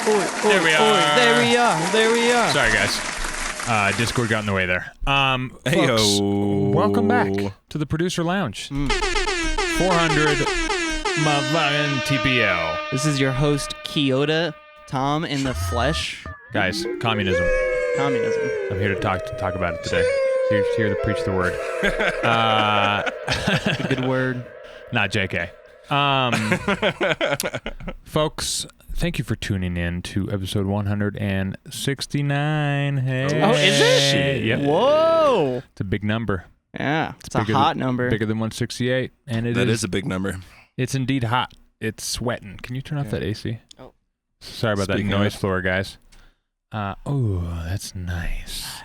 There we are. There we are. Sorry, guys. Discord got in the way there. Folks, Heyo. welcome back to the Producer Lounge. 400 motherfucking TPL. This is your host, Kyoto, Tom in the flesh. Guys, communism. Communism. I'm here to talk about it today. Here to preach the word. A good word. Not JK. Folks, thank you for tuning in to episode 169. Hey. Oh, is it? Shit. Yep. Whoa. It's a big number. Yeah, it's a bigger hot than, number. Bigger than 168. And That is a big number. It's indeed hot. It's sweating. Can you turn off that AC? Oh. Sorry about Speaking that noise of. floor, guys. Oh, that's nice.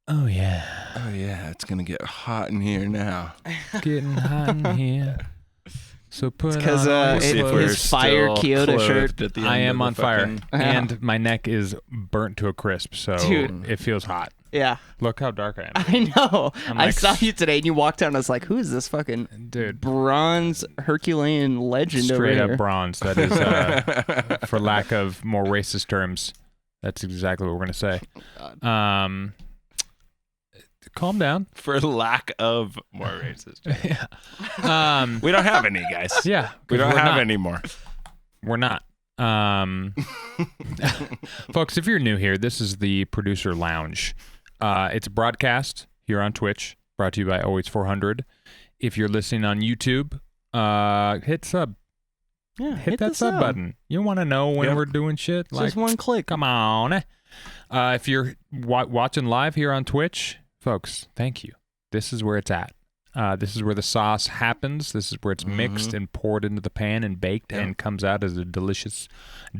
Oh, yeah. Oh, yeah. It's going to get hot in here now. Getting hot in here. So put because on We'll see if clothes. we're his fire still Kyoto clothed shirt. at the I end am of on the fire, fucking- and my neck is burnt to a crisp, so Dude. it feels hot. Yeah, Look how dark I am. I know. I'm I like- saw you today and you walked out and I was like, who is this fucking Dude, bronze Herculean legend over straight here? up bronze. That is, for lack of more racist terms, that's exactly what we're going to say. Calm down. For lack of more racist. Yeah. We don't have any, guys. Yeah. We don't we're have not. any more. We're not. Folks, if you're new here, this is the Producer Lounge. It's a broadcast here on Twitch, brought to you by Always 400. If you're listening on YouTube, hit sub. Yeah, Hit the that sub button. You want to know when Yep. we're doing shit? It's just one click. Come on. If you're watching live here on Twitch, folks, thank you. This is where it's at. This is where the sauce happens. This is where it's mixed and poured into the pan and baked and comes out as a delicious,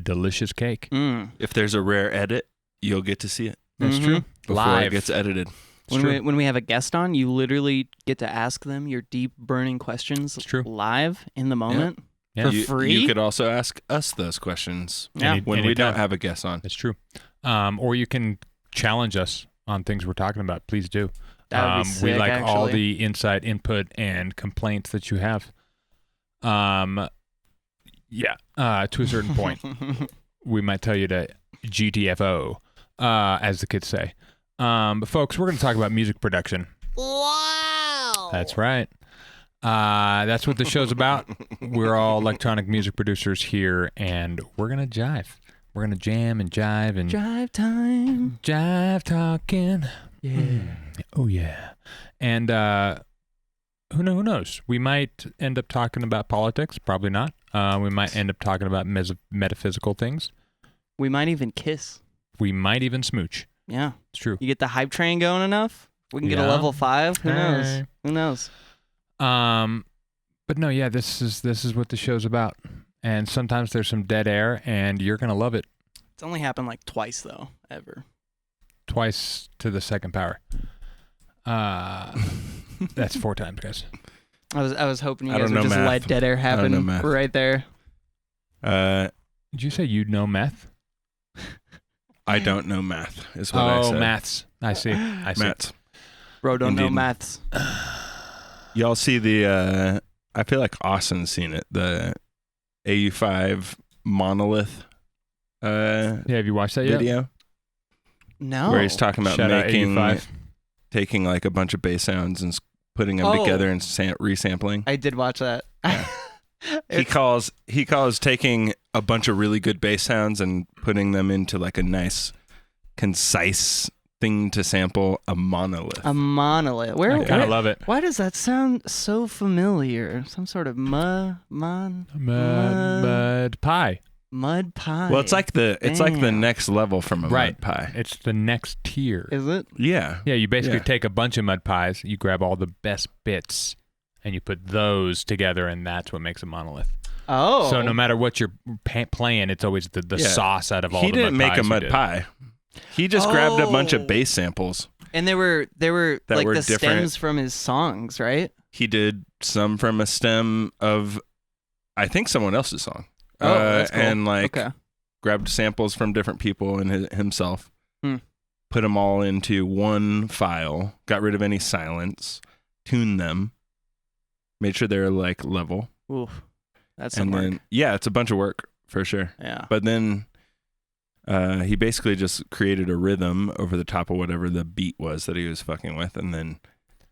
delicious cake. Mm. If there's a rare edit, you'll get to see it That's Mhm. true. before Live. it gets edited. When we have a guest on, you literally get to ask them your deep burning questions It's true. live in the moment Yeah. for You, free. you could also ask us those questions Yeah. when we Anytime. don't have a guest on. It's true. Or you can challenge us on things we're talking about. Please do. That would be sick, we like all actually. the insight, input, and complaints that you have. To a certain point, we might tell you to GTFO, as the kids say. But folks, we're going to talk about music production. Wow. That's right. That's what the show's about. We're all electronic music producers here, and we're going to jive. We're going to jam and jive and Drive time. jive talking. Yeah. Oh, yeah. And who knows? We might end up talking about politics. Probably not. We might end up talking about metaphysical things. We might even kiss. We might even smooch. Yeah. It's true. You get the hype train going enough, we can get a Yeah. level 5. Who knows? Hey. Who knows? But no, yeah, this is what the show's about. And sometimes there's some dead air, and you're gonna love it. It's only happened like twice though, ever. Twice to the second power. That's 4 times, guys. I was hoping you I guys don't would know just math. let dead air know happen math. right there. Did you say you know meth? I don't know math, is what I Oh, said. maths. I see. Maths. Bro, don't know Indeed. maths. Y'all see the, I feel like Austin's seen it, the AU5 monolith Yeah, have you watched that yet? video No. where he's talking about Shout out making, 85. taking like a bunch of bass sounds and putting them Oh. together and resampling. I did watch that. He calls taking a bunch of really good bass sounds and putting them into like a nice, concise thing to sample a monolith. A monolith. I Where? kind of love it. Why does that sound so familiar? Some sort of mud Pie. pie. Well, it's like the Damn. next level from a Right. mud pie. It's the next tier. Is it? Yeah. Yeah, you basically Yeah. take a bunch of mud pies, you grab all the best bits, and you put those together, and that's what makes a monolith. Oh. So no matter what you're playing, it's always the Yeah. sauce out of all He the didn't mud make pies a you mud did. pie. He just grabbed a bunch of Oh. bass samples. And they were That like were the different. stems from his songs, right? He did some from a stem of, I think, someone else's song. Oh, that's cool. And like Okay. grabbed samples from different people and himself, Hmm. put them all into one file, got rid of any silence, tuned them, made sure they're like level. Oof. That's some And work. then, yeah, it's a bunch of work for sure. Yeah. But then He basically just created a rhythm over the top of whatever the beat was that he was fucking with, and then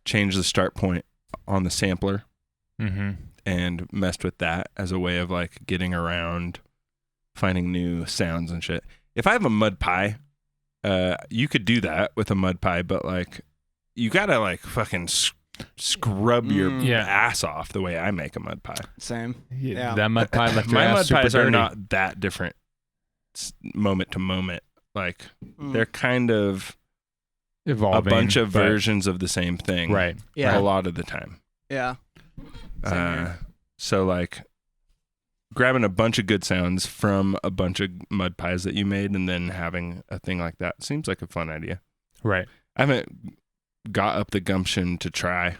changed the start point on the sampler and messed with that as a way of like getting around, finding new sounds and shit. If I have a mud pie, you could do that with a mud pie, but like you gotta like fucking scrub your ass off the way I make a mud pie. Same. Yeah. That mud pie left your My ass mud pies super are dirty. not that different moment to moment. Like they're kind of Evolving, a bunch of but- versions of the same thing. Right. Yeah. A lot of the time. Yeah. Same here. So like grabbing a bunch of good sounds from a bunch of mud pies that you made and then having a thing like that seems like a fun idea. Right. I haven't got up the gumption to try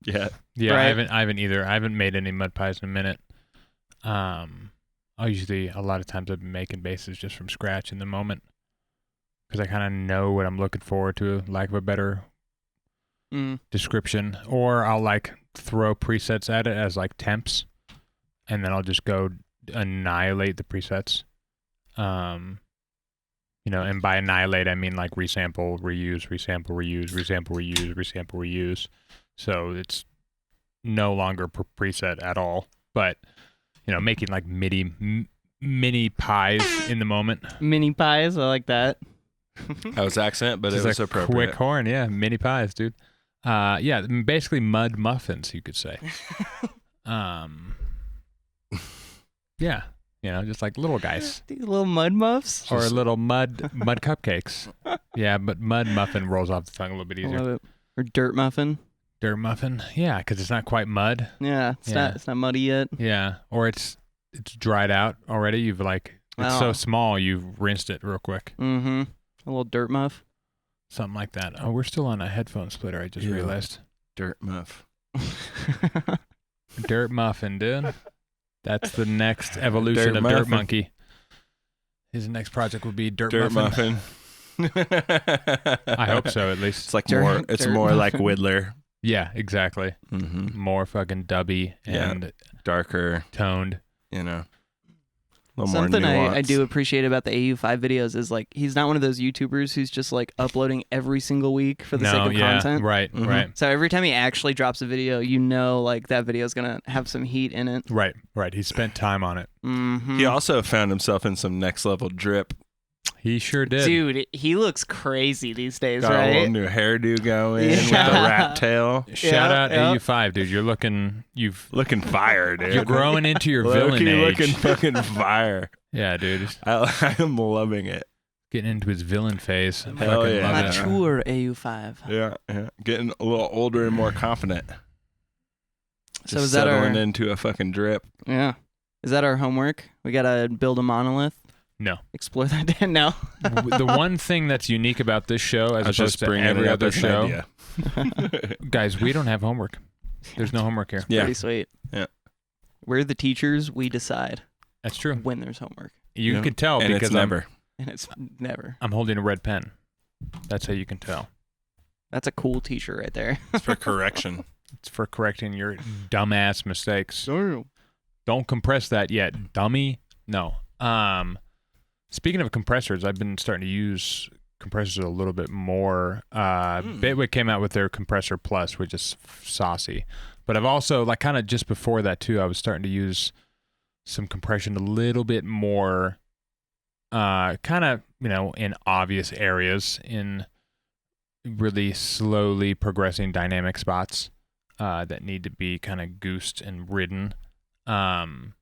yet. Yeah, Right. I haven't either. I haven't made any mud pies in a minute. A lot of times I've been making bases just from scratch in the moment because I kind of know what I'm looking forward to, lack of a better description. Or I'll like throw presets at it as like temps, and then I'll just go annihilate the presets. And by annihilate I mean like resample, reuse, resample, reuse, resample, reuse, resample, reuse. So it's no longer preset at all. But making like mini pies in the moment. Mini pies, I like that. That was accent, but Just it was a appropriate. quick horn, yeah. Mini pies, dude. Basically mud muffins, you could say. Yeah. Just like little guys. These little mud muffs. Or little mud cupcakes. Yeah, but mud muffin rolls off the tongue a little bit I easier. love it. Or dirt muffin. Dirt muffin, yeah, because it's not quite mud. Yeah, it's not muddy yet. Yeah, or it's dried out already. You've like it's so small you've rinsed it real quick. Mm-hmm. A little dirt muff. Something like that. Oh, we're still on a headphone splitter. I just realized. Dirt muff. Dirt muffin, dude. That's the next evolution of Dirt Monkey. His next project will be Dirt Muffin. I hope so, at least. It's like more like Whittler. Yeah, exactly. Mm-hmm. More fucking dubby and darker, toned. A little Something more nuance. I do appreciate about the AU5 videos is like he's not one of those YouTubers who's just like uploading every single week for the sake of content. Right. So every time he actually drops a video, like that video is gonna have some heat in it. Right. He spent time on it. Mm-hmm. He also found himself in some next level drip. He sure did. Dude, he looks crazy these days, Got right? a little new hairdo going with the rat tail. Shout out AU5, dude. You're looking fire, dude. You're growing into your villain age. Looking fucking fire. Yeah, dude. I am loving it. Getting into his villain phase. Hell yeah. Love it. Mature AU5. Yeah. Getting a little older and more confident. So Just is that settling into a fucking drip. Yeah. Is that our homework? We gotta build a monolith. No. Explore that. No. The one thing that's unique about this show, as opposed to bringing every it up other as an show, idea. guys, we don't have homework. There's no homework here. Yeah. Pretty sweet. Yeah. We're the teachers. We decide That's true. when there's homework. You could tell And because it's never. And it's never. I'm holding a red pen. That's how you can tell. That's a cool teacher right there. It's for correction. It's for correcting your dumbass mistakes. Don't compress that yet, dummy. No. Speaking of compressors, I've been starting to use compressors a little bit more. Bitwig came out with their Compressor Plus, which is saucy. But I've also, like kind of just before that too, I was starting to use some compression a little bit more, kind of, in obvious areas, in really slowly progressing dynamic spots that need to be kind of goosed and ridden. Riding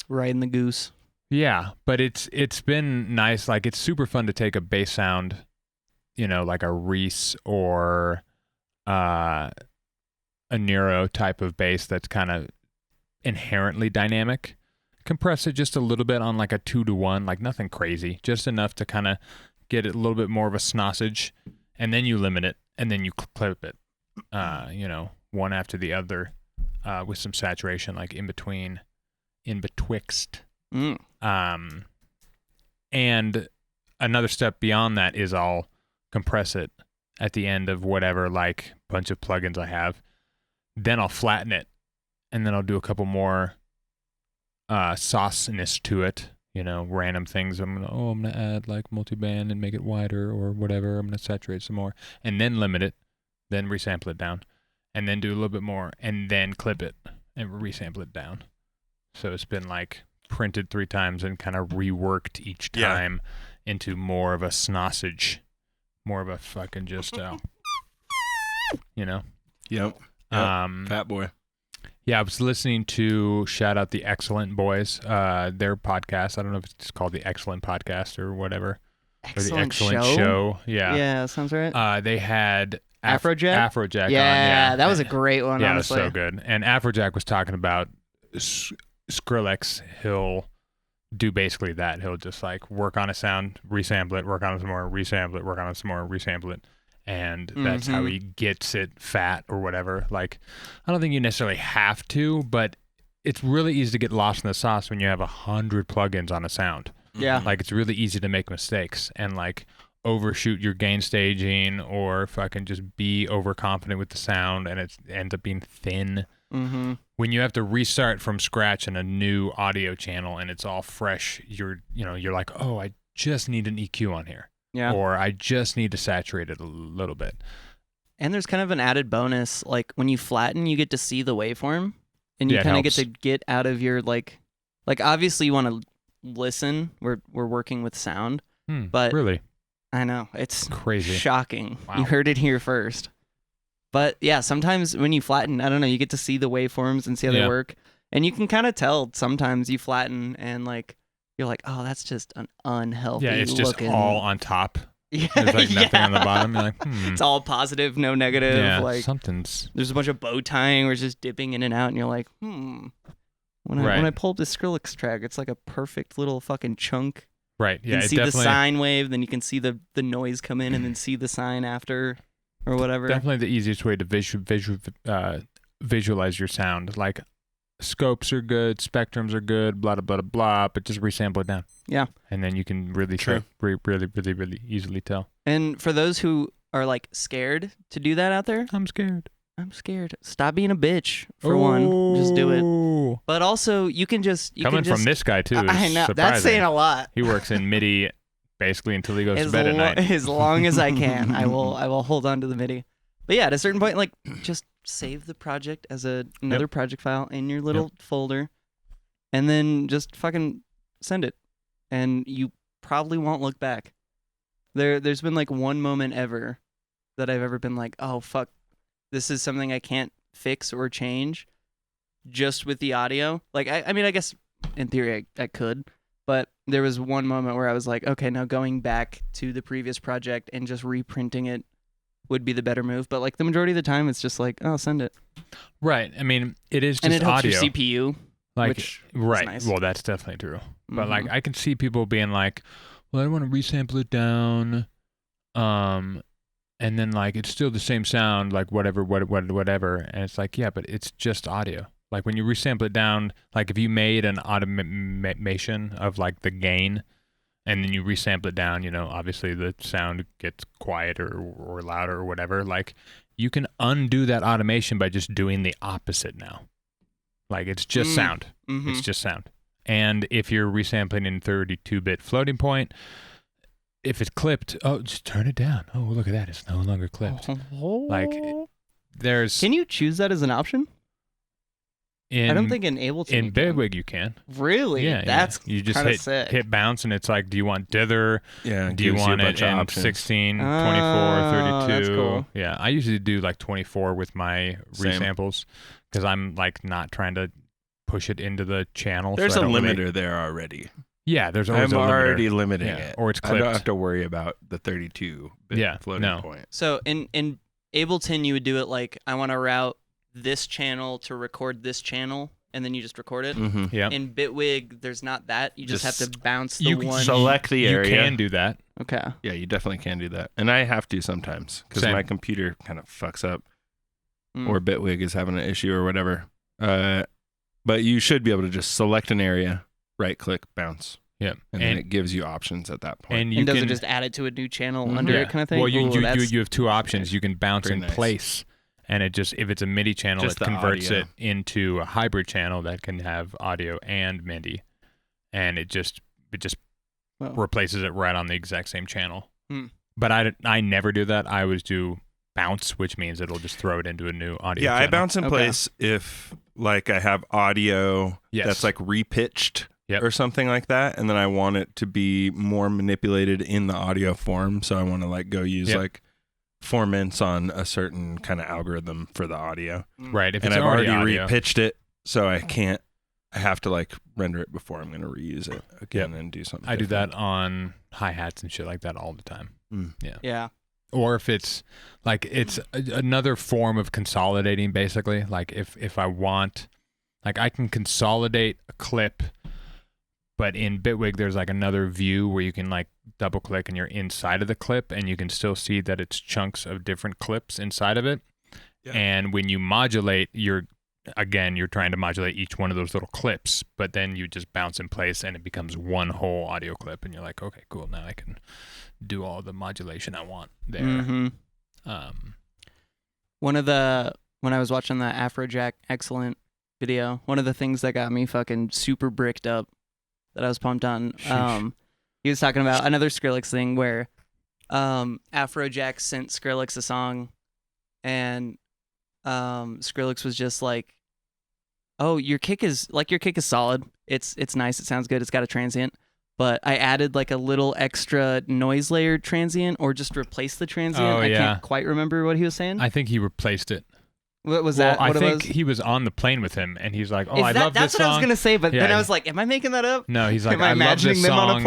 the goose. Yeah, but it's been nice. Like it's super fun to take a bass sound, like a Reese or a Nero type of bass that's kind of inherently dynamic. Compress it just a little bit on like a 2-to-1, like nothing crazy, just enough to kind of get it a little bit more of a snossage, and then you limit it, and then you clip it, one after the other, with some saturation, like in betwixt. And another step beyond that is I'll compress it at the end of whatever like bunch of plugins I have. Then I'll flatten it, and then I'll do a couple more sauciness to it, random things. I'm gonna add like multiband and make it wider or whatever. I'm gonna saturate some more and then limit it, then resample it down, and then do a little bit more and then clip it and resample it down. So it's been like printed 3 times and kind of reworked each time into more of a snossage, more of a fucking just, Yep. Fat boy. Yeah, I was listening to, shout out the XLNT boys, their podcast. I don't know if it's called the XLNT podcast or whatever. Or the XLNT show. Yeah. Yeah, sounds right. They had Afrojack? Afrojack on. Yeah, that was a great one, yeah, honestly. it was so good. And Afrojack was talking about Skrillex. He'll do basically that. He'll just like work on a sound, resample it, work on it some more, resample it, work on it some more, resample it. And that's how he gets it fat or whatever. Like, I don't think you necessarily have to, but it's really easy to get lost in the sauce when you have 100 plugins on a sound. Yeah. Like, it's really easy to make mistakes and like overshoot your gain staging or fucking just be overconfident with the sound and it ends up being thin. Mm-hmm. When you have to restart from scratch in a new audio channel and it's all fresh, you're like, oh, I just need an EQ on here. Yeah. Or I just need to saturate it a little bit. And there's kind of an added bonus. Like when you flatten, you get to see the waveform and you Yeah, it kind of get helps. to get out of your like obviously you want to listen. We're working with sound, but Really? I know it's Crazy. shocking. Wow. You heard it here first. But yeah, sometimes when you flatten, I don't know, you get to see the waveforms and see how they work. And you can kind of tell sometimes you flatten and like, you're like, oh, that's just an unhealthy Yeah, it's just looking... all on top. Yeah, There's like nothing on the bottom. You're like, It's all positive, no negative. Yeah, like something's... there's a bunch of bow tying where it's just dipping in and out, and you're like, When I pull up this Skrillex track, it's like a perfect little fucking chunk. Right, You yeah, can it see the definitely... sine wave, then you can see the noise come in, and then see the sine after, or whatever. Definitely the easiest way to visualize your sound. Like, scopes are good, spectrums are good, blah, blah, blah, blah, but just resample it down. Yeah. And then you can really really easily tell. And for those who are like scared to do that out there, I'm scared. Stop being a bitch, for one. Just do it. But also, you can just... From this guy, too, is I know. surprising. That's saying a lot. He works in MIDI basically until he goes to bed at night. As long as I can, I will hold on to the MIDI. But yeah, at a certain point, like, just save the project as another project file in your little folder, and then just fucking send it. And you probably won't look back. There's been like one moment ever that I've ever been like, oh, fuck, this is something I can't fix or change just with the audio. Like, I mean, I guess in theory I could, but there was one moment where I was like, okay, now going back to the previous project and just reprinting it would be the better move. But like the majority of the time, it's just like, oh, send it. Right. I mean, it is just and it helps audio. your CPU. Like, which right. is nice. Well, that's definitely true. But Mhm. like, I can see people being like, well, I want to resample it down. And then like, it's still the same sound, like whatever. And it's like, yeah, but it's just audio. Like when you resample it down, like if you made an automation of like the gain and then you resample it down, obviously the sound gets quieter or louder or whatever. Like you can undo that automation by just doing the opposite now. Like it's just sound. Mm-hmm. It's just sound. And if you're resampling in 32-bit floating point, if it's clipped, just turn it down. Oh, look at that. It's no longer clipped. Like there's... Can you choose that as an option? I don't think in Ableton in you can. Bitwig you can. Really? Yeah, That's you just kinda sick. hit bounce and it's like, do you want dither? Yeah. Do you want it in 16, 24, 32? That's cool. Yeah, I usually do like 24 with my Same. resamples because I'm like not trying to push it into the channel. There's so a I don't limiter really... there already. Yeah, there's always I'm a limiter. already limiting Yeah, it. or it's I don't clipped. have to worry about the 32-bit floating point. So in Ableton, you would do it like, I want to route this channel to record this channel, and then you just record it. Mm-hmm. Yeah. In Bitwig, there's not that. You just have to bounce the you one. select the area. You can do that. Okay. Yeah, you definitely can do that. And I have to sometimes because Same. my computer kind of fucks up or Bitwig is having an issue or whatever. But you should be able to just select an area, right-click, bounce. Yeah. And then it gives you options at that point. And you And does can it just add it to a new channel Mhm. under yeah. it kind of thing? Well, you Ooh, have two options. You can bounce Very in nice. place, and it just, if it's a MIDI channel, Just it the converts audio. it into a hybrid channel that can have audio and MIDI, and it just it just Well. replaces it right on the exact same channel. Hmm. But I never do that. I always do bounce, which means it'll just throw it into a new audio Yeah, channel. I bounce in Okay. place if like I have audio Yes. that's like repitched Yep. or something like that, and then I want it to be more manipulated in the audio form. So I want to like go use Yep. like 4 minutes on a certain kind of algorithm for the audio. Right. If And it's I've already audio, repitched it, so I have to like render it before I'm going to reuse it again and do something. I do different. that on hi-hats and shit like that all the time. Yeah. Or if it's like it's another form of consolidating, basically. Like if I want, like I can consolidate a clip, but in Bitwig there's like another view where you can like double click and you're inside of the clip and you can still see that it's chunks of different clips inside of it. Yeah. And when you modulate, you're trying to modulate each one of those little clips, but then you just bounce in place and it becomes one whole audio clip and you're like, okay, cool, now I can do all the modulation I want there. Mm-hmm. When I was watching the Afrojack XLNT video, one of the things that got me fucking super bricked up that I was pumped on, he was talking about another Skrillex thing where Afrojack sent Skrillex a song and Skrillex was just like, oh, your kick is solid. It's nice. It sounds good. It's got a transient. But I added like a little extra noise layer transient or just replaced the transient. Oh, I yeah. can't quite remember what he was saying. I think he replaced it. What was Well, that? I What think it was? he was on the plane with him and he's like, oh, I love That's this what song. I was going to say, but then Yeah. I was like, am I making that up? No, he's like, Am I I love imagining this them song, on a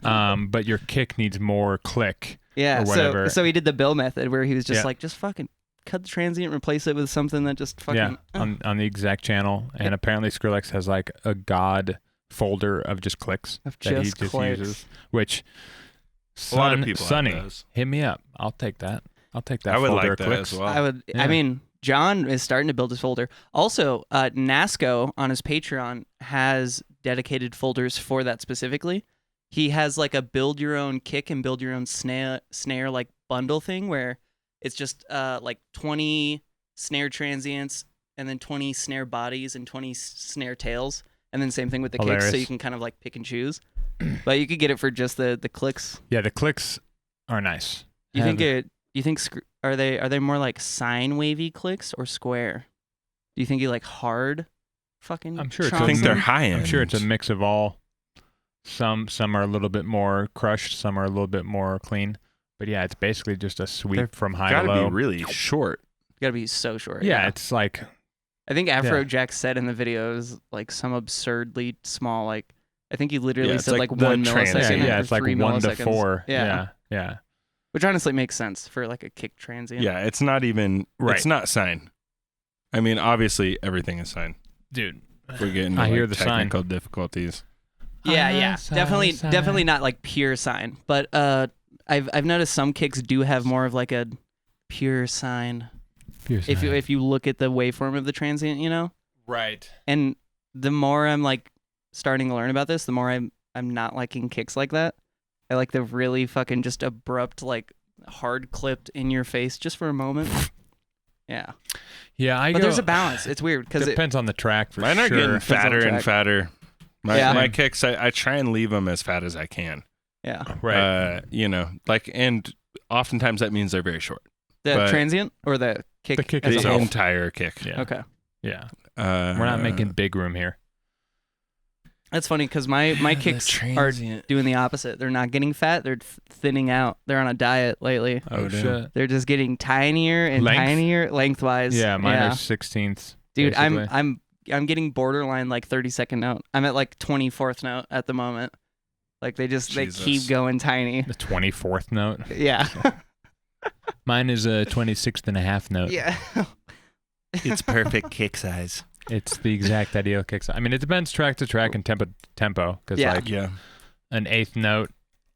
plane? but your kick needs more click. Yeah, or whatever. so he did the Bill method where he was just Yeah. like, just fucking cut the transient, replace it with something that just fucking... on the exact channel. And apparently Skrillex has like a god folder of just clicks Of that he just just clicks. uses, which A lot of people have Sonny, those. hit me up. I'll take that. I'll take that I would folder like of that clicks. as well. I would. Yeah. I mean, John is starting to build his folder. Also, Nasco on his Patreon has dedicated folders for that specifically. He has like a build your own kick and build your own snare like bundle thing where it's just like 20 snare transients and then 20 snare bodies and 20 snare tails, and then same thing with the kicks, so Hilarious. you can kind of like pick and choose. But you could get it for just the clicks. Yeah, the clicks are nice. You think are they more like sine wavy clicks or square? Do you think you like hard fucking I'm sure it's I think they're Tronson? high end. I'm sure it's a mix of all. Some are a little bit more crushed, some are a little bit more clean. But yeah, it's basically just a sweep They're from high Got to to low. be really short. Gotta be so short. yeah, it's like I think Afrojack said in the video is like some absurdly small, like I think he literally Yeah, it's said like like the 1 transient. millisecond. yeah, or it's like 3 1 to milliseconds. 4. Yeah. Yeah. Which honestly makes sense for like a kick transient. Yeah, it's not even. Right. It's not sine. I mean, obviously everything is sine. Dude, We're getting I to, hear like, the sign. technical difficulties. Yeah. Definitely not like pure sine. But I've noticed some kicks do have more of like a pure sine. If you look at the waveform of the transient, you know? right. And the more I'm like starting to learn about this, the more I'm not liking kicks like that. I like the really fucking just abrupt, like hard clipped in your face just for a moment. Yeah. Yeah, But there's a balance. It's weird because depends on the track for Mine are sure. getting fatter track. and fatter. My Yeah. my kicks, I try and leave them as fat as I can. yeah. Right. You know, like, and oftentimes that means they're very short. The but- transient or the kick? The kick as a The itself. whole? entire kick. yeah. Okay. Yeah. We're We're not making big room here. That's funny because my kicks are doing the opposite. They're not getting fat. They're thinning out. They're on a diet lately. Oh, damn. shit. They're just getting tinier and Length? tinier lengthwise. Yeah, mine are 16ths. Dude, basically. I'm getting borderline like 32nd note. I'm at like 24th note at the moment. Like they Jesus. keep going tiny. the 24th note. Yeah. Mine is a 26th and a half note. Yeah. It's perfect kick size. It's the exact ideal kick size. I mean, it depends track to track and tempo. Because Yeah. like Yeah. an eighth note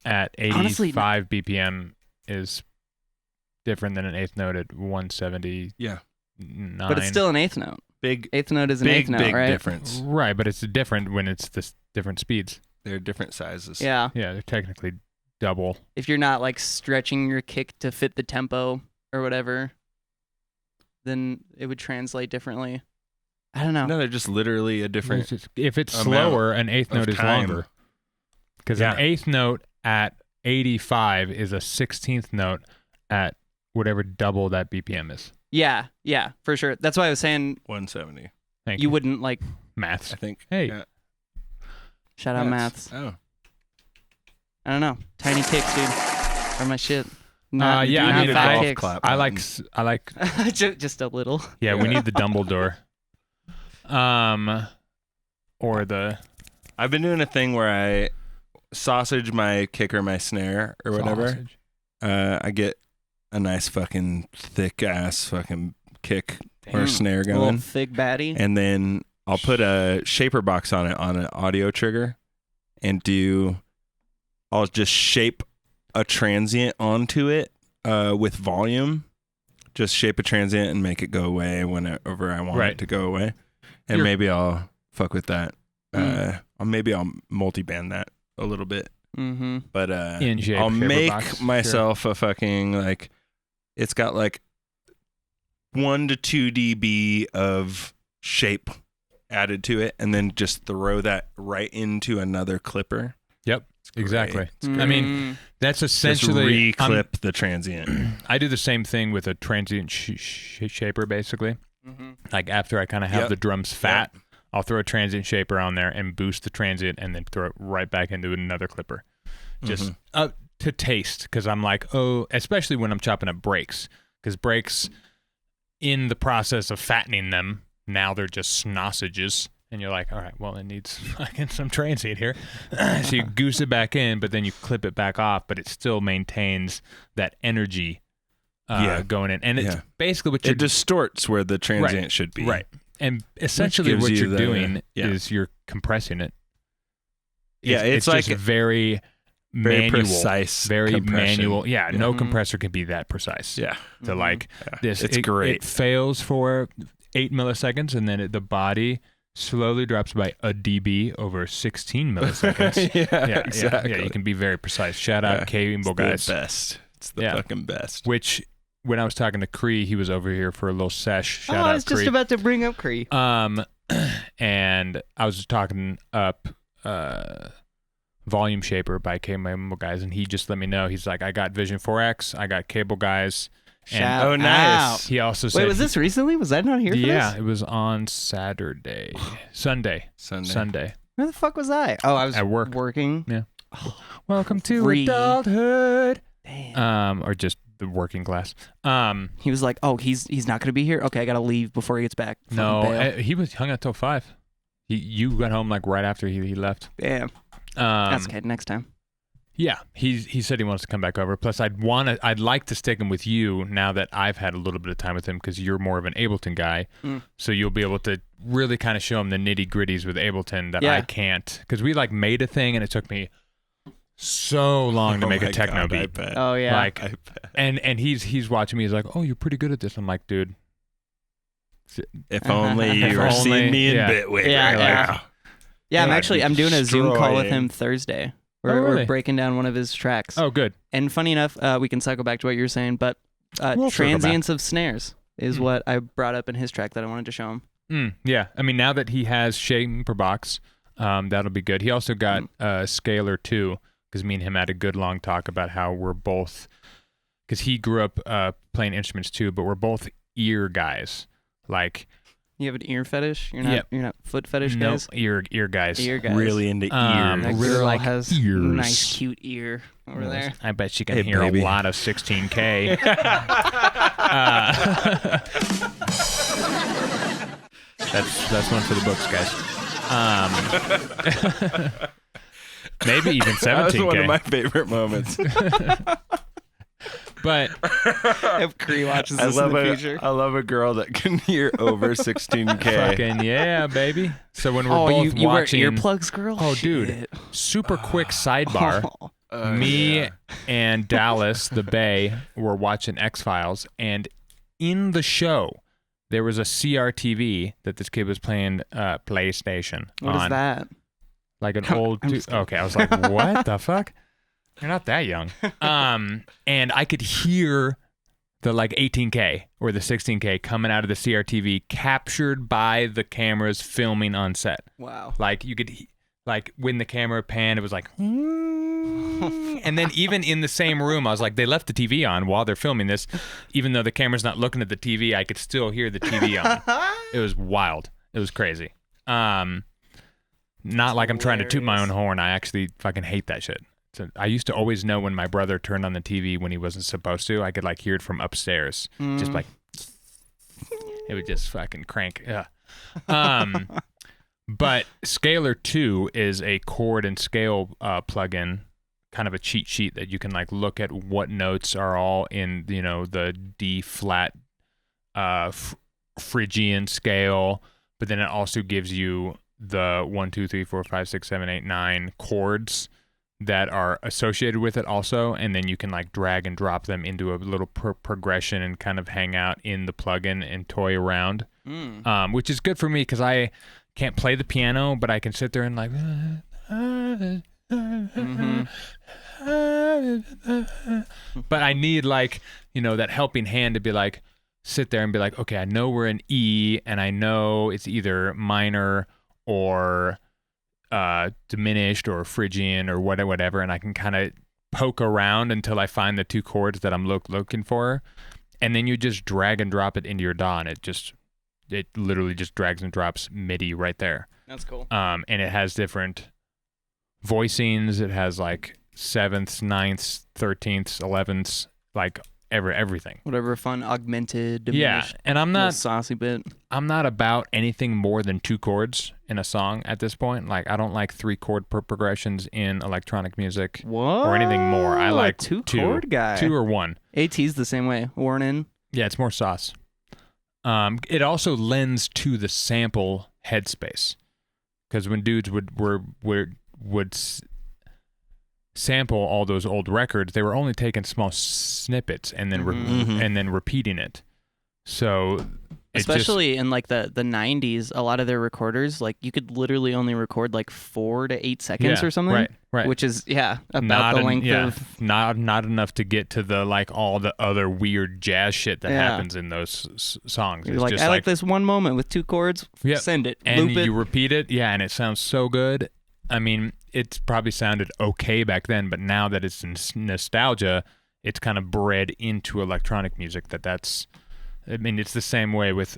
at 85 Honestly, BPM is different than an eighth note at 179. Yeah. But it's still an eighth note. Big, Eighth note is an big, eighth note, big right? difference. Right, but it's different when it's this different speeds. They're different sizes. Yeah. Yeah, they're technically double. If you're not like stretching your kick to fit the tempo or whatever, then it would translate differently. I don't know. No, they're just literally a different. If it's amount slower, an eighth of note is time. longer. Because an eighth note at 85 is a 16th note at whatever double that BPM is. Yeah, for sure. That's why I was saying 170. Thank you wouldn't like maths. I think. Hey. Yeah. shout out maths. Oh. I don't know. Tiny kicks, dude. Are my shit. Yeah, not I need a fat golf kicks. clap. I like. just a little. Yeah, we need the Dumbledore. Or the. I've been doing a thing where I sausage my kick or my snare or whatever. Sausage. I get a nice fucking thick ass fucking kick or Damn. snare A little going, thick baddie. and then I'll put a shaper box on it on an audio trigger, and I'll just shape a transient onto it with volume. Just shape a transient and make it go away whenever I want it to go away, and maybe I'll fuck with that. Maybe I'll multi-band that a little bit. Mm-hmm. But In shape, I'll shaper make box. myself a fucking like, it's got like 1 to 2 dB of shape added to it, and then just throw that right into another clipper. Yep, It's great. exactly. It's great. I mean, that's just essentially re-clip the transient. I do the same thing with a transient shaper, basically. Mm-hmm. Like after I kind of have Yep. the drums fat, I'll throw a transient shaper on there and boost the transient, and then throw it right back into another clipper, just to taste. Because I'm like, especially when I'm chopping up breaks, because breaks, in the process of fattening them, now they're just sausages, and you're like, all right, well, it needs fucking some transient here. So you goose it back in, but then you clip it back off, but it still maintains that energy going in, and it's basically what It distorts where the transient should be. Right. And essentially gives what you you're doing yeah. is you're compressing it. Yeah, it's just like very very manual, precise, very compression. manual. Yeah, Yeah. no compressor can be that precise. Yeah. So like this, It's it, great. It fails for 8 milliseconds, and then the body slowly drops by a dB over 16 milliseconds. yeah, exactly. Yeah, you can be very precise. Shout out Cable guys. The best. It's the fucking best. Which, when I was talking to Cree, he was over here for a little sesh. Shout out I was just Cree. about to bring up Cree. And I was just talking up Volume Shaper by Cable guys, and he just let me know. He's like, I got Vision 4X, I got Cable guys. Shout oh, nice. out. He also said, Wait, was this recently? Was I not here for yeah, this? it was on Sunday. Where the fuck was I? Oh, I was At work. working. Yeah. Welcome to Free. adulthood. Damn. Or just the working class. He was like, oh, he's not going to be here? Okay, I got to leave before he gets back. No, Fucking bail. he was hung out till 5. You got home like right after he left. Damn. That's okay. Next time. Yeah, he said he wants to come back over. Plus, I'd like to stick him with you now that I've had a little bit of time with him, because you're more of an Ableton guy. So you'll be able to really kind of show him the nitty gritties with Ableton that I can't, because we like made a thing and it took me so long to make a techno God, I beat. bet. Oh yeah. Like, I bet. and he's watching me. He's like, oh, you're pretty good at this. I'm like, dude. If only you If were only- seeing me in yeah. Bitwig Yeah, right yeah. now. Yeah, Yeah, I'm doing a Zoom call with destroying. him Thursday. Oh, really? We're breaking down one of his tracks. Oh, good. And funny enough, we can cycle back to what you were saying, but We'll circle back. transients of snares is what I brought up in his track that I wanted to show him. Yeah, I mean, now that he has shaper box, that'll be good. He also got Scalar too, because me and him had a good long talk about how we're both, because he grew up playing instruments too, but we're both ear guys. Like, You have an ear fetish? You're not foot fetish no, guys? ear guys. Ear guys. Really into ears. That really girl like has ears. nice cute ear over there. I bet she can Hey, hear baby. a lot of 16K. That's one for the books, guys. Maybe even 17K. That was one of my favorite moments. But If Cree watches this in the future. I love a girl that can hear over 16K. fucking yeah, baby. So when we're Oh, both you wear watching, earplugs, girl? Oh, dude. Shit. super quick sidebar. Oh. Me and Dallas, the Bay, were watching X-Files, and in the show, there was a CRTV that this kid was playing PlayStation What on. is that? Like an I'm old... just Okay, I was like, what the fuck? You're not that young. And I could hear the like 18K or the 16K coming out of the CRTV, captured by the cameras filming on set. Wow. Like you could... like when the camera panned, it was like, and then even in the same room, I was like, they left the TV on while they're filming this, even though the camera's not looking at the TV, I could still hear the TV on. It was wild. It was crazy. Not like I'm trying to toot my own horn. I actually fucking hate that shit. So I used to always know when my brother turned on the TV when he wasn't supposed to. I could like hear it from upstairs, just like it would just fucking crank. But Scalar 2 is a chord and scale plugin, kind of a cheat sheet that you can like look at what notes are all in, you know, the D flat Phrygian scale, but then it also gives you the 1, 2, 3, 4, 5, 6, 7, 8, 9 chords that are associated with it also, and then you can like drag and drop them into a little progression and kind of hang out in the plugin and toy around, which is good for me because I can't play the piano, but I can sit there and like, but I need like, you know, that helping hand to be like, sit there and be like, okay, I know we're in E, and I know it's either minor or diminished or Phrygian or whatever, and I can kind of poke around until I find the two chords that I'm looking for, and then you just drag and drop it into your DAW, and it literally just drags and drops MIDI right there. That's cool. And it has different voicings. It has like 7ths, 9ths, 13ths, 11ths, like everything. Whatever fun augmented, diminished, and I'm not saucy bit. I'm not about anything more than 2 chords in a song at this point. Like I don't like 3 chord progressions in electronic music or anything more. I like 2 chord guy. 2 or 1. AT's the same way. Worn in. Yeah, it's more sauce. It also lends to the sample headspace, because when dudes would sample all those old records, they were only taking small snippets and then and then repeating it. So especially in like the 90s, a lot of their recorders, like you could literally only record like 4 to 8 seconds or something, right, which is about the length of not enough to get to the like all the other weird jazz shit that happens in those songs. You're it's like, just I like this one moment with 2 chords. Send it, and loop it. You repeat it, and it sounds so good. I mean, it's probably sounded okay back then, but now that it's in nostalgia, it's kind of bred into electronic music. That's, I mean, it's the same way with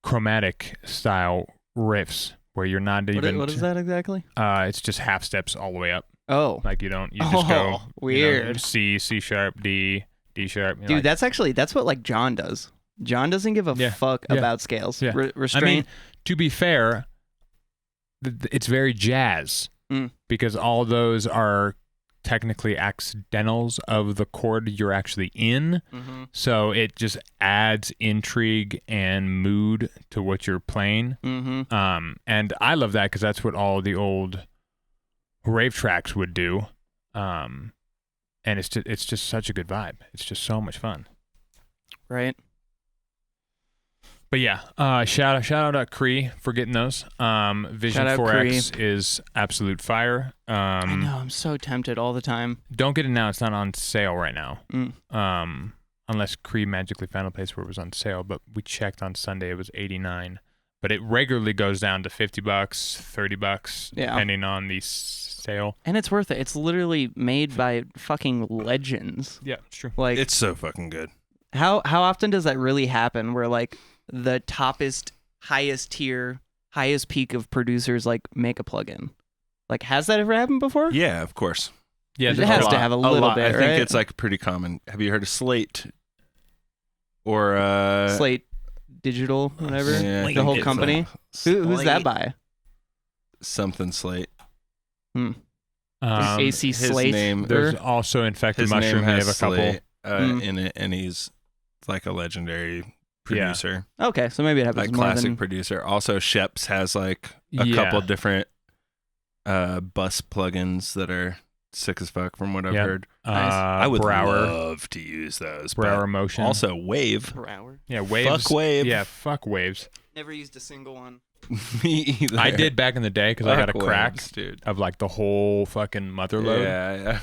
chromatic style riffs, where you're not even. What is that exactly? It's just half steps all the way up. Oh, like you just go weird. You know, C sharp, D sharp. Dude, like, that's what like John does. John doesn't give a fuck about scales. Yeah. Restraint. I mean, to be fair, it's very jazz because all those are technically accidentals of the chord you're actually in. So it just adds intrigue and mood to what you're playing. And I love that because that's what all the old rave tracks would do. And it's just such a good vibe. It's just so much fun. Right. But yeah, shout out Cree for getting those. Vision 4X is absolute fire. I know, I'm so tempted all the time. Don't get it now; it's not on sale right now. Unless Cree magically found a place where it was on sale. But we checked on Sunday; it was $89. But it regularly goes down to $50, $30, depending on the sale. And it's worth it. It's literally made by fucking legends. Yeah, it's true. Like, it's so fucking good. How often does that really happen? Where like the toppest, highest tier, highest peak of producers like make a plugin? Like, has that ever happened before? Yeah, of course. Yeah, it has to have a little bit. I think it's like pretty common. Have you heard of Slate? Or Slate Digital, whatever. Yeah, the whole company. Who's that by? Something Slate. AC his Slate. Name, There's also Infected his Mushroom. Name They has have a couple Slate, in it, and he's like a legendary producer. Okay, so maybe it happens like more classic than... producer. Also, Sheps has like a couple different bus plugins that are sick as fuck from what I've heard. Nice. I would Brower. love to use those. Brower Motion. Also, Wave. Brower. Yeah, Waves. Fuck Wave. Yeah, fuck Waves. Never used a single one. Me either. I did back in the day because I got a crack Waves, dude. of like the whole fucking mother load. Yeah.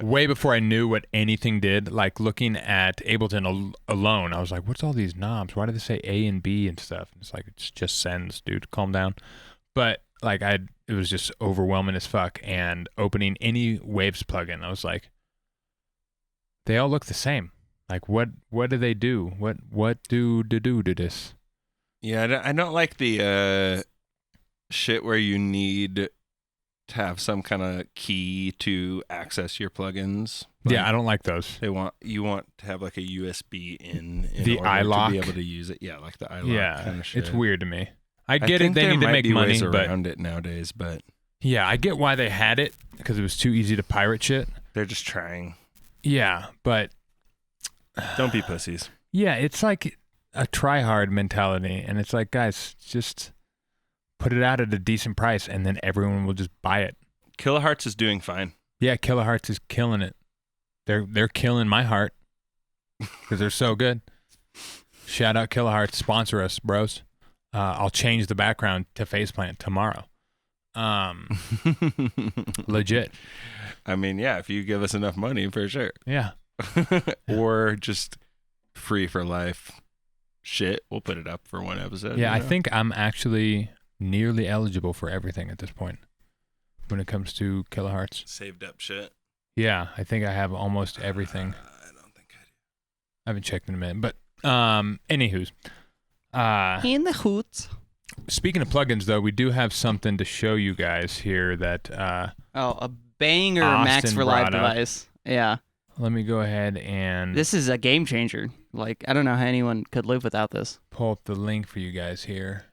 Way before I knew what anything did. Like looking at Ableton alone, I was like, what's all these knobs? Why do they say A and B and stuff? And it's like, it's just sends, dude. Calm down. But like it was just overwhelming as fuck. And opening any Waves plugin, I was like, they all look the same. Like what do they do? What do to this? Yeah, I don't like the shit where you need to have some kind of key to access your plugins. Yeah, I don't like those. You want to have like a USB in The order iLock? to be able to use it. Yeah, like the iLock Yeah, kind of shit. it's weird to me. I I get it. think They there need to might make be money, ways but around it nowadays, but yeah, I get why they had it because it was too easy to pirate shit. they're just trying. Yeah, but Don't be pussies. yeah, it's like a try hard mentality, and it's like, guys, just put it out at a decent price, and then everyone will just buy it. Kilohertz is doing fine. Yeah, Kilohertz is killing it. They're killing my heart because they're so good. Shout out Kilohertz, sponsor us, bros. I'll change the background to Faceplant tomorrow. Legit. I mean, yeah, if you give us enough money, for sure. Yeah. Or just free for life shit. We'll put it up for one episode. Yeah, you I know? think I'm actually nearly eligible for everything at this point when it comes to Kilohertz. Saved up shit. Yeah, I think I have almost everything. I don't think I do. I haven't checked in a minute, but anywho's. In the hoot. Speaking of plugins, though, we do have something to show you guys here that A banger Max Austin for Live brought up. device. Yeah. let me go ahead and This is a game changer. Like, I don't know how anyone could live without this. pull up the link for you guys here.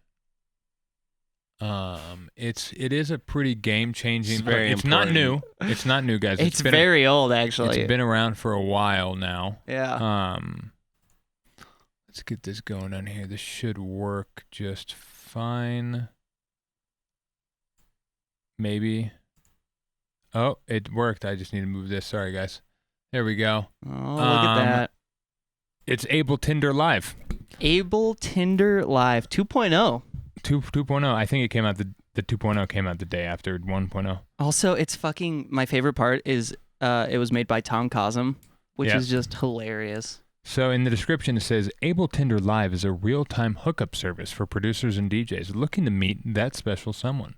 It is a pretty game changing. It's very It's not new. important. It's not new, guys. It's been very old, actually. It's been around for a while now. Yeah. Let's get this going on here. This should work just fine. Maybe. Oh, it worked. I just need to move this. Sorry, guys. There we go. Oh, look at that. It's Able Tinder Live. Able Tinder Live 2.0. 2.0. I think it came out the 2.0 came out the day after 1.0. Also, it's fucking, my favorite part is it was made by Tom Cosm, which Yeah. is just hilarious. So in the description it says Able Tinder Live is a real-time hookup service for producers and DJs looking to meet that special someone.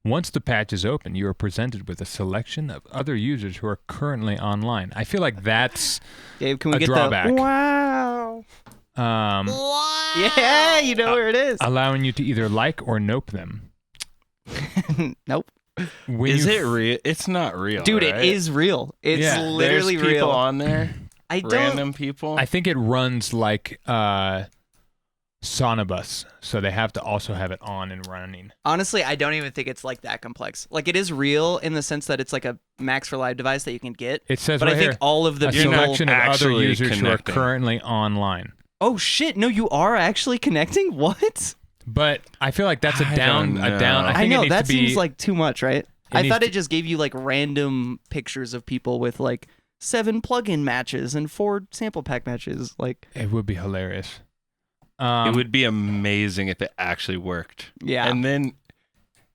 Once the patch is open, you are presented with a selection of other users who are currently online. I feel like that's Gabe, can we a get drawback. the wow? Wow. Yeah, you know where it is. allowing you to either like or nope them. Nope. When Is you it real? It's not real, Dude, right? it is real. It's Yeah. literally There's people real. on there. I don't. Random people. I think it runs like Sonobus, so they have to also have it on and running. Honestly, I don't even think it's like that complex. Like, it is real in the sense that it's like a Max for Live device that you can get. It says But right I think here, all of the a people. selection of other actually users who are connecting. currently online. Oh shit! No, you are actually connecting. What? But I feel like that's I a down. don't A down. know. I I think know it needs that to be. seems like too much, right? I needs thought to- it just gave you like random pictures of people with like 7 plug-in matches and 4 sample pack matches. Like, It would be hilarious. It would be amazing if it actually worked. yeah, And then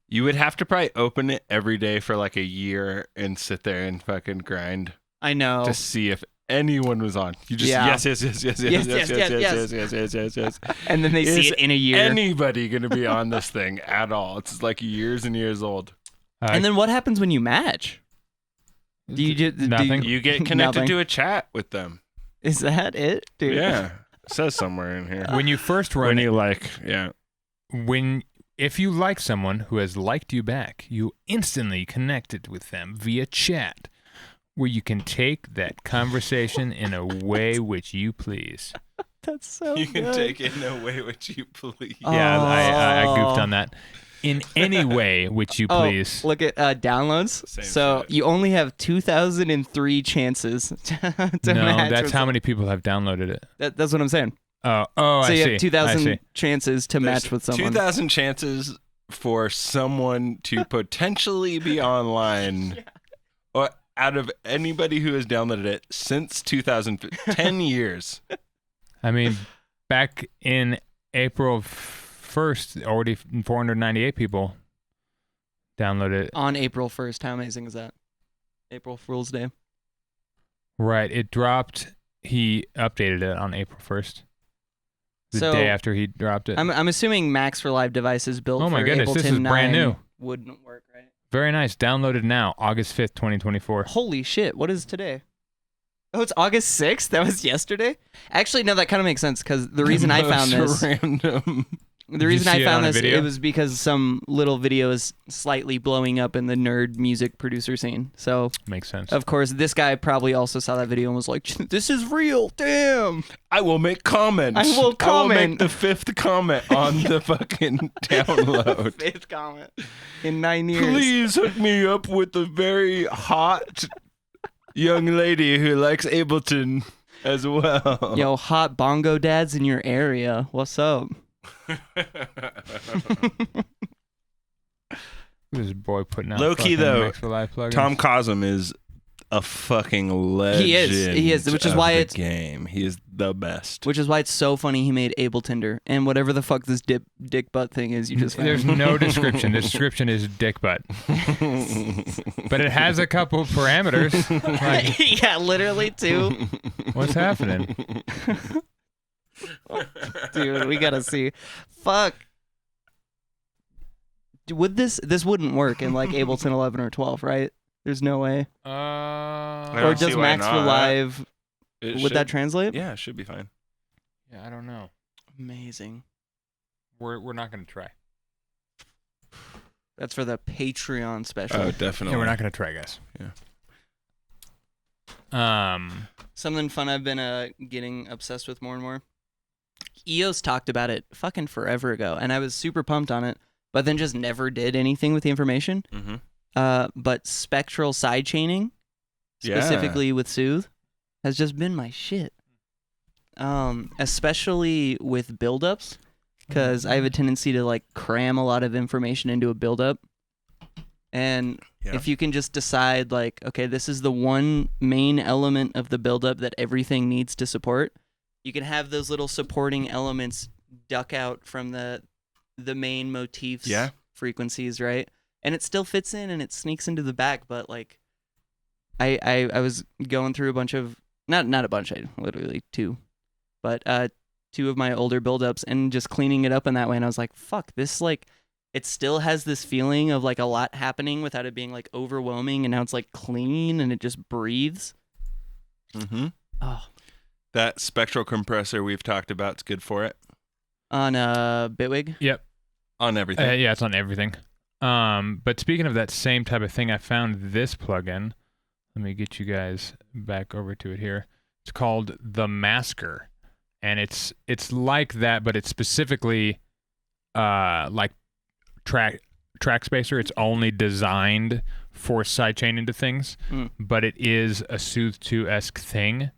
you would have to probably open it every day for like a year and sit there and fucking grind I know. to see if anyone was on. You just Yeah. yes. And then they see Is it in a year. Anybody gonna be on this thing at all? It's like years and years old. And then what happens when you match? Do you just Nothing. You get connected Nothing. to a chat with them. Is that it, dude? Yeah, it says somewhere in here. when you first When run you like, yeah. if you like someone who has liked you back, you instantly connected with them via chat, where you can take that conversation in a way which you please. That's so You can good. take it in a way which you please. Yeah, I goofed Oh. on that. In any way which you Oh, please. look at downloads. Same So shit. you only have 2,003 chances to No, match. that's with how someone. many people have downloaded it. That's what I'm saying. Oh, So I you see. have 2,000 I see. chances to match with someone. 2,000 chances for someone to potentially be online, or out of anybody who has downloaded it since 10 years. I mean, back in April 1st, already 498 people downloaded it. On April 1st. How amazing is that? April Fool's Day. Right. It dropped. He updated it on April 1st. the So, day after he dropped it. I'm assuming Max for live devices built Oh my for goodness, Ableton this is 9 brand new. wouldn't work, right? Very nice. Downloaded now, August 5th, 2024. Holy shit, what is today? Oh, it's August 6th? That was yesterday? Actually, no, that kind of makes sense because the reason I found this... Random. The reason see I it found on a this, video? it was because some little video is slightly blowing up in the nerd music producer scene. So, Makes sense. of course, this guy probably also saw that video and was like, this is real, damn. I will make comments. I will make comment. the 5th comment on the fucking download. Fifth comment in 9 years. Please hook me up with a very hot young lady who likes Ableton as well. Yo, hot bongo dads in your area. What's up? This boy putting out Low-key, fucking though, Max for Live plugins. Tom Cosm is a fucking legend. He is, which is of why the it's- game. He is the best. Which is why it's so funny he made Abletinder. And whatever the fuck this dick butt thing is, you just found. There's no description. The description is dick butt. But it has a couple parameters. Like, Yeah, literally, too. what's happening? Dude, we gotta see. Fuck. Would this wouldn't work in like Ableton 11 or 12, right? There's no way. I Or don't see does why Max for not. Live, It would that should- translate? Yeah, it should be fine. Yeah, I don't know. Amazing. We're not gonna try. That's for the Patreon special. Oh, definitely. Yeah, we're not gonna try, guys. Yeah. Something fun I've been getting obsessed with more and more. EOS talked about it fucking forever ago, and I was super pumped on it, but then just never did anything with the information. Mm-hmm. But spectral sidechaining, specifically with Soothe, has just been my shit. Especially with buildups, because I have a tendency to like cram a lot of information into a buildup. And Yeah. if you can just decide like, okay, this is the one main element of the buildup that everything needs to support, you can have those little supporting elements duck out from the main motifs Yeah. frequencies, right? And it still fits in and it sneaks into the back, but like I was going through a bunch of not a bunch, I literally two, but two of my older buildups and just cleaning it up in that way, and I was like, fuck, this like it still has this feeling of like a lot happening without it being like overwhelming, and now it's like clean and it just breathes. Mm-hmm. Oh. That spectral compressor we've talked about is good for it. On Bitwig? Yep. On everything. Yeah, it's on everything. But speaking of that same type of thing, I found this plugin. Let me get you guys back over to it here. It's called The Masker, and it's like that, but it's specifically like track spacer. It's only designed for sidechaining to things, but it is a Soothe 2-esque thing.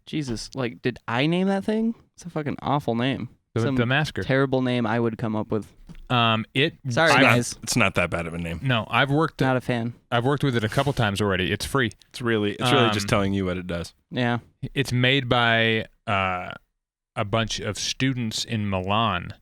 Jesus, like, did I name that thing? It's a fucking awful name. The Masker. Terrible name I would come up with. Sorry, guys. It's not that bad of a name. No, I've worked Not a fan. with it a couple times already. It's free. It's really just telling you what it does. Yeah. It's made by a bunch of students in Milan.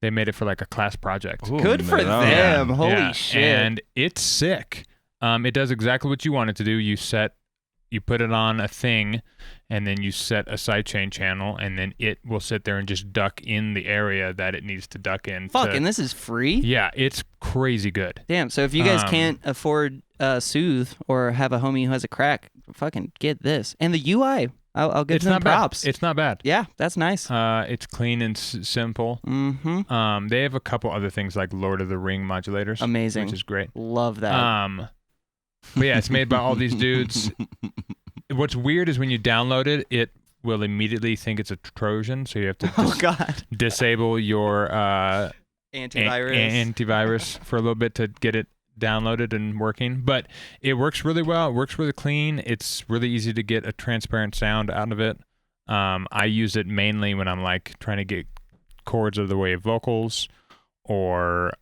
They made it for like a class project. Ooh, Good for Milan. them. Holy Yeah, shit. And it's sick. It does exactly what you want it to do. You put it on a thing, and then you set a sidechain channel, and then it will sit there and just duck in the area that it needs to duck in. Fuck, and this is free? Yeah, it's crazy good. Damn, so if you guys can't afford Soothe or have a homie who has a crack, fucking get this. And the UI, I'll give It's them not props. bad. It's not bad. Yeah, that's nice. It's clean and simple. Mm-hmm. They have a couple other things like Lord of the Ring modulators. Amazing. Which is great. Love that. But yeah, it's made by all these dudes. What's weird is when you download it, it will immediately think it's a Trojan, so you have to Oh, God. disable your Antivirus. antivirus for a little bit to get it downloaded and working. But it works really well. It works really clean. It's really easy to get a transparent sound out of it. I use it mainly when I'm like trying to get chords out of the way of vocals or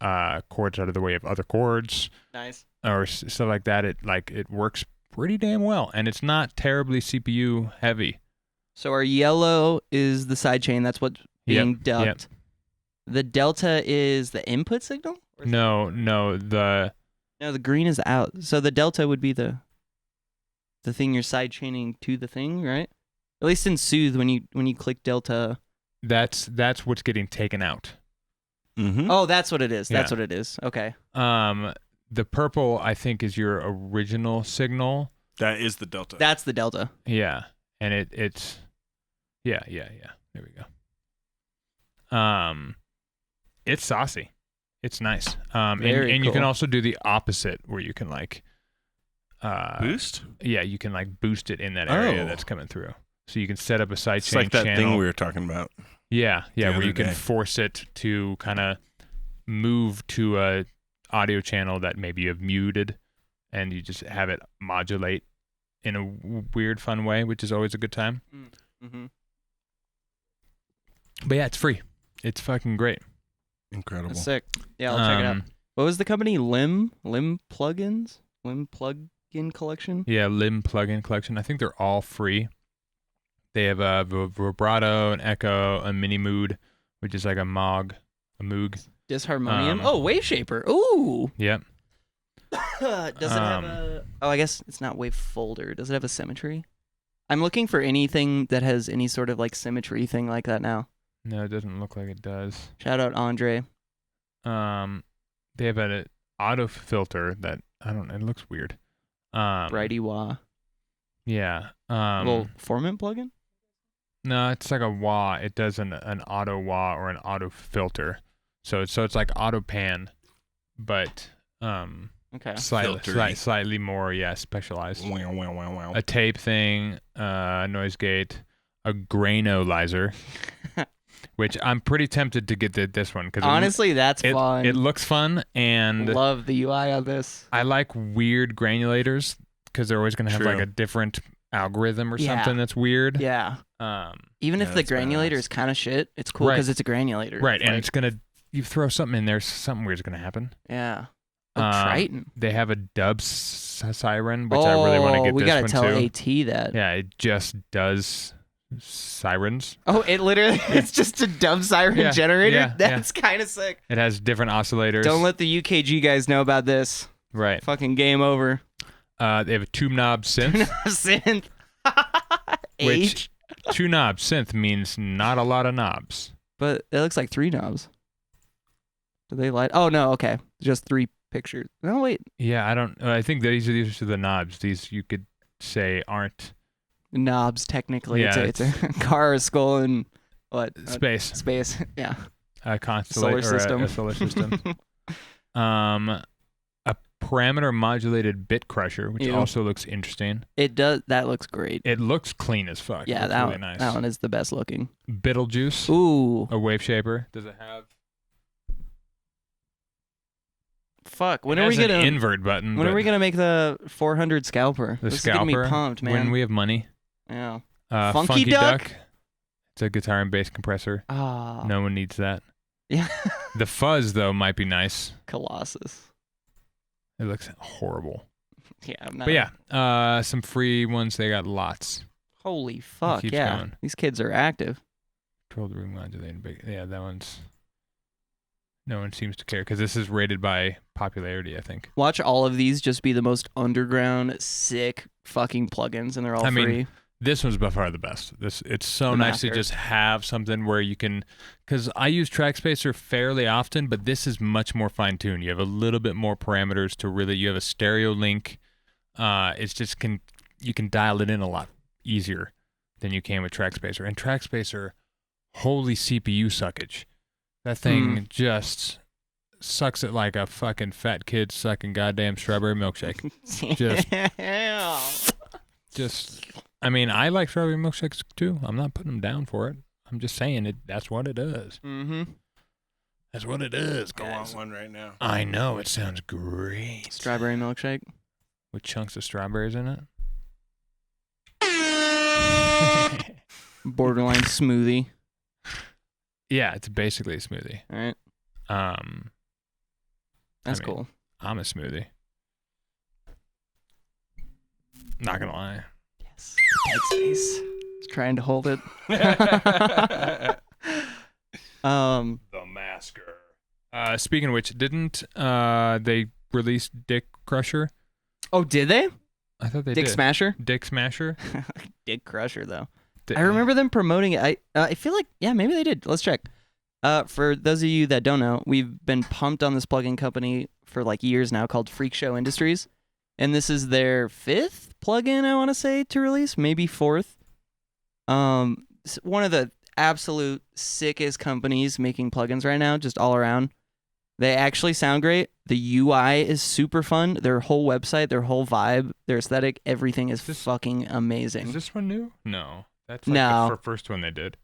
chords out of the way of other chords. Nice. Or stuff like that. It works pretty damn well, and it's not terribly CPU heavy. So our yellow is the sidechain. That's what's being ducked. Yep. The delta is the input signal? No, the green is the out. So the delta would be the thing you're sidechaining to the thing, right? At least in Soothe, when you click delta, that's what's getting taken out. Mm-hmm. Oh, that's what it is. That's Yeah. what it is. Okay. The purple, I think, is your original signal. That is the delta. That's the delta. Yeah, and it's yeah. There we go. It's saucy. It's nice. Very and you can cool. also do the opposite, where you can like Boost? Yeah, you can like boost it in that area Oh. that's coming through. So you can set up a sidechain It's like that channel. thing we were talking about. Yeah, where other you can day. force it to kind of move to a audio channel that maybe you have muted, and you just have it modulate in a weird, fun way, which is always a good time. Mm-hmm. But yeah, it's free. It's fucking great. Incredible. That's sick. Yeah, I'll check it out. What was the company? Lim plugins? Lim plugin collection? Yeah, Lim plugin collection. I think they're all free. They have a vibrato, an echo, a mini mood, which is like a moog. Disharmonium. Wave Shaper. Ooh. Yep. Does it have a... Oh, I guess it's not wave folder. Does it have a symmetry? I'm looking for anything that has any sort of like symmetry thing like that now. No, it doesn't look like it does. Shout out Andre. They have an auto filter that I don't know. It looks weird. Righty wah. Yeah. Little Formant plugin? No, it's like a wah. It does an auto wah or an auto filter. So it's like auto pan, but Okay. slightly more specialized. Wow. A tape thing, a noise gate, a grainolyzer, which I'm pretty tempted to get this one because Honestly, that's fun. It looks fun, and love the UI on this. I like weird granulators because they're always going to have True. like a different algorithm or Yeah. something that's weird. Yeah. Even Yeah, if the that's granulator badass. is kind of shit, it's cool Right. because it's a granulator. Right, and Like, it's going to, you throw something in there, something weird's going to happen. yeah. Triton. They have a dub siren, which I really want to get we this gotta one tell too. AT that. Yeah, it just does sirens. Oh, it literally it's just a dub siren Yeah, generator. yeah, That's kind of sick. It has different oscillators. Don't let the UKG guys know about this. Right. Fucking game over. They have a two knob synth, Synth. which two knob synth means not a lot of knobs. But it looks like 3 knobs. Do they light? Oh no, okay, just 3 pictures. No, wait, Yeah, I don't. I think these are the knobs. These you could say aren't knobs technically. Yeah, it's a car, a skull, and what? space. Space. Yeah. A constellation Solar system. a solar system. A parameter modulated bit crusher, which Ew. also looks interesting. It does. That looks great. It looks clean as fuck. Yeah, It's that really one. nice. That one is the best looking. Betelgeuse, Ooh, a wave shaper. Does it have? fuck. When it are we has gonna? an invert button? When are but we gonna make the 400 scalper? The This scalper. is getting me pumped, man. When we have money. Yeah. Funky Duck? Duck. It's a guitar and bass compressor. Ah. No one needs that. Yeah. The fuzz though might be nice. Colossus. It looks horrible. Yeah. I'm not. But yeah, some free ones. They got lots. Holy fuck. keeps Yeah. going. These kids are active. Controlled room modulated. Yeah, that one's. No one seems to care because this is rated by popularity, I think. Watch all of these just be the most underground, sick fucking plugins, and they're all I mean, free. This one's by far the best. It's so The nice to master. just have something where you can, because I use Trackspacer fairly often, but this is much more fine tuned. You have a little bit more parameters to really. You have a stereo link. It's just you can dial it in a lot easier than you can with Trackspacer. And Trackspacer, holy CPU suckage. That thing just sucks it like a fucking fat kid sucking goddamn strawberry milkshake. Just, I mean, I like strawberry milkshakes too. I'm not putting them down for it. I'm just saying it. That's what it is. Mm-hmm. That's what it is, I want guys. one right now. I know it sounds great. Strawberry milkshake. With chunks of strawberries in it. Borderline smoothie. Yeah, it's basically a smoothie. All right. That's I mean, cool. I'm a smoothie. Not gonna lie. Yes. Dead space. He's trying to hold it. The Masker. Speaking of which, didn't they release Dick Crusher? Oh, did they? I thought they Dick did. Smasher? Dick Smasher. Dick Crusher, though. I remember them promoting it. I feel like, yeah, maybe they did. Let's check. For those of you that don't know, we've been pumped on this plugin company for like years now called Freak Show Industries. And this is their 5th plugin, I want to say, to release, maybe 4th. One of the absolute sickest companies making plugins right now, just all around. They actually sound great. The UI is super fun. Their whole website, their whole vibe, their aesthetic, everything is fucking amazing. Is this one new? No. That's No. the first one they did.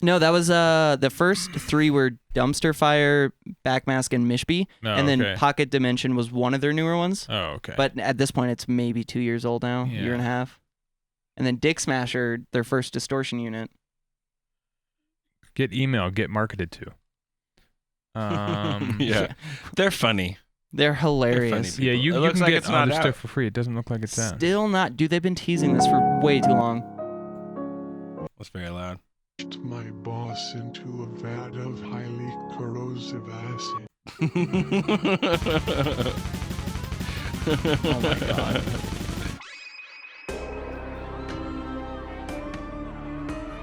No, that was the first 3 were Dumpster Fire, Backmask, and Mishby. Oh, and then okay. Pocket Dimension was one of their newer ones. Oh, okay. But at this point, it's maybe 2 years old now, Yeah. year and a half. And then Dick Smasher, their first distortion unit. Get marketed to. Yeah. They're funny. They're hilarious. They're funny. Yeah, you It looks can like get it's not other out. stuff for free. It doesn't look like it's out. Still not. Dude, they've been teasing this for way too long. That's very loud. My boss into a vat of highly corrosive acid. Oh my god.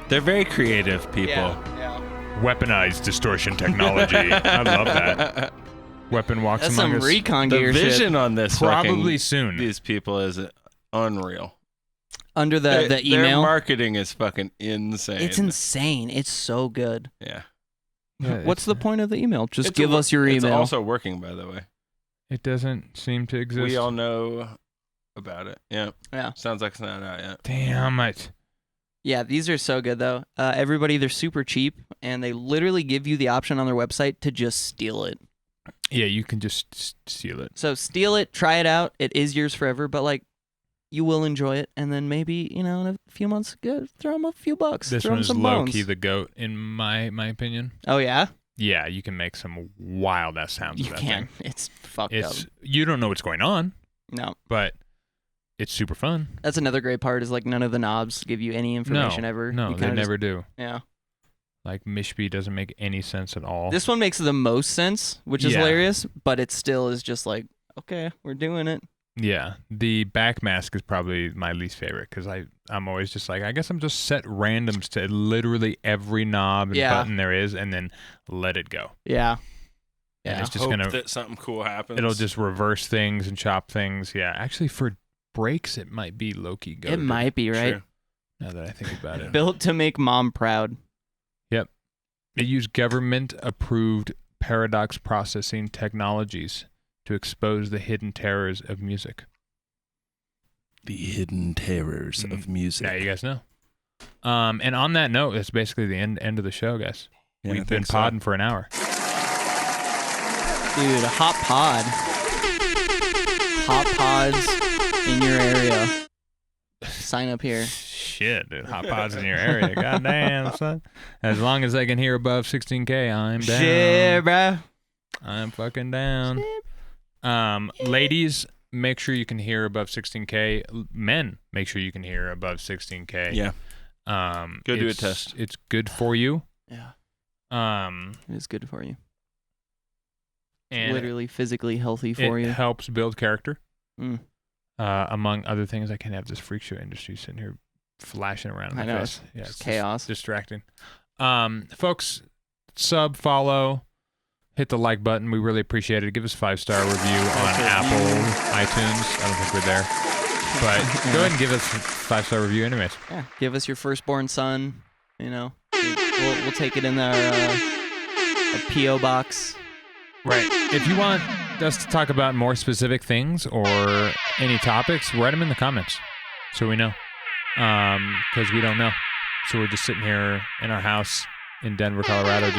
They're very creative people. Yeah. Weaponized distortion technology. I love that. Weapon walks That's among some us. recon The gear vision shit. on this Probably fucking- soon. these people is unreal. Under the Their email. marketing is fucking insane. It's insane. It's so good. Yeah. Yeah, What's the point of the email? Just It's give us your It's email. also working, by the way. It doesn't seem to exist. We all know about it. Yeah. Yeah. Sounds like it's not out yet. Damn it. Yeah, these are so good though. Everybody, they're super cheap, and they literally give you the option on their website to just steal it. Yeah, you can just steal it. So steal it, try it out. It is yours forever, but like, you will enjoy it, and then maybe in a few months, throw them a few bucks. This throw one them is some low bones. key the goat in my opinion. Oh yeah, Yeah, you can make some wild ass sounds. you with that can. thing. It's fucked It's up. you don't know what's going on, No, but it's super fun. that's another great part. Is like none of the knobs give you any information ever. No, You they kinda never do. Yeah. Like Mishby doesn't make any sense at all. This one makes the most sense, which is Yeah. hilarious, but it still is just like, okay, we're doing it. Yeah, the backmask is probably my least favorite because I'm always just like, I guess I'm just set randoms to literally every knob and Yeah. button there is, and then let it go. Yeah. And Yeah. it's just Hope gonna that something cool happens. it'll just reverse things and chop things. Yeah, actually for breaks it might be low-key goated. It might be, right? True. Now that I think about it. Built to make mom proud. They use government-approved paradox processing technologies to expose the hidden terrors of music. The hidden terrors of music. Yeah, you guys know. And on that note, that's basically the end of the show, guys. Yeah, I We've been think so. podding for an hour. Dude, a hot pod. Hot pods in your area. Sign up here. Shit, dude. Hot pods in your area. Goddamn, son. As long as I can hear above 16K, I'm down. Shit, bro. I'm fucking down. Ladies, make sure you can hear above 16K. Men, make sure you can hear above 16K. Yeah. Go do a it's- test. It's good for you. Yeah. And It's good for you. Literally physically healthy for it you. helps build character. Mm. Among other things, I can't have this freak show industry sitting here flashing around in I my know, face. it's It's chaos. just distracting. Folks, sub, follow, hit the like button. We really appreciate it. Give us a 5-star review on Apple, iTunes. I don't think we're there. But go ahead and give us a 5-star review anyways. Yeah. Give us your firstborn son. You know, we'll take it in our PO box. Right. If you want us to talk about more specific things or any topics, write them in the comments so we know. Because we don't know. So we're just sitting here in our house in Denver, Colorado.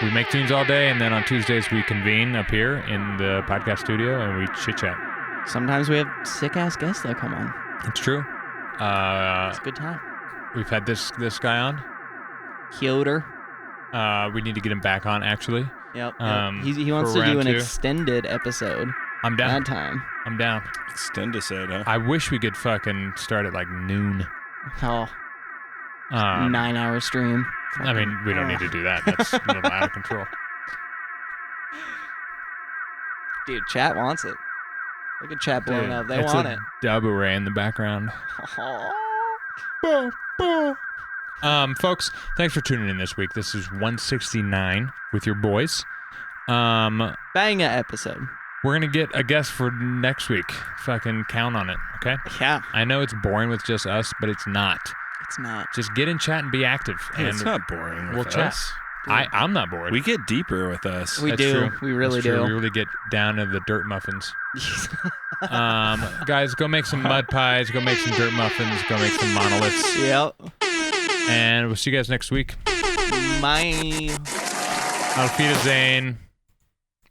We make tunes all day, and then on Tuesdays we convene up here in the podcast studio and we chit-chat. Sometimes we have sick ass guests that come on. It's true. It's a good time. We've had this guy on. Kyoto. We need to get him back on, actually. Yep. He for wants to do round an 2. extended episode. I'm down. That time. I'm down. Extend us out, huh? I wish we could fucking start at like noon. Oh, 9-hour stream. I mean, we don't need to do that. That's a little out of control. Dude, chat wants it. Look at chat blowing Dude, up. They it's want a it. dub array in the background. Folks, thanks for tuning in this week. This is 169 with your boys. Banger episode. We're gonna get a guest for next week. Fucking count on it, okay? Yeah. I know it's boring with just us, but it's not. It's not. Just get in chat and be active. Hey, And it's not boring with we'll chat. us. I'm not bored. We get deeper with us. We That's do. true. We really That's true. do. We really get down to the dirt muffins. Guys, go make some mud pies. Go make some dirt muffins. Go make some monoliths. Yep. And we'll see you guys next week. My. Auf Wiedersehen.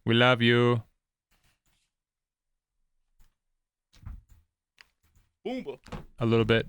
We love you. A little bit.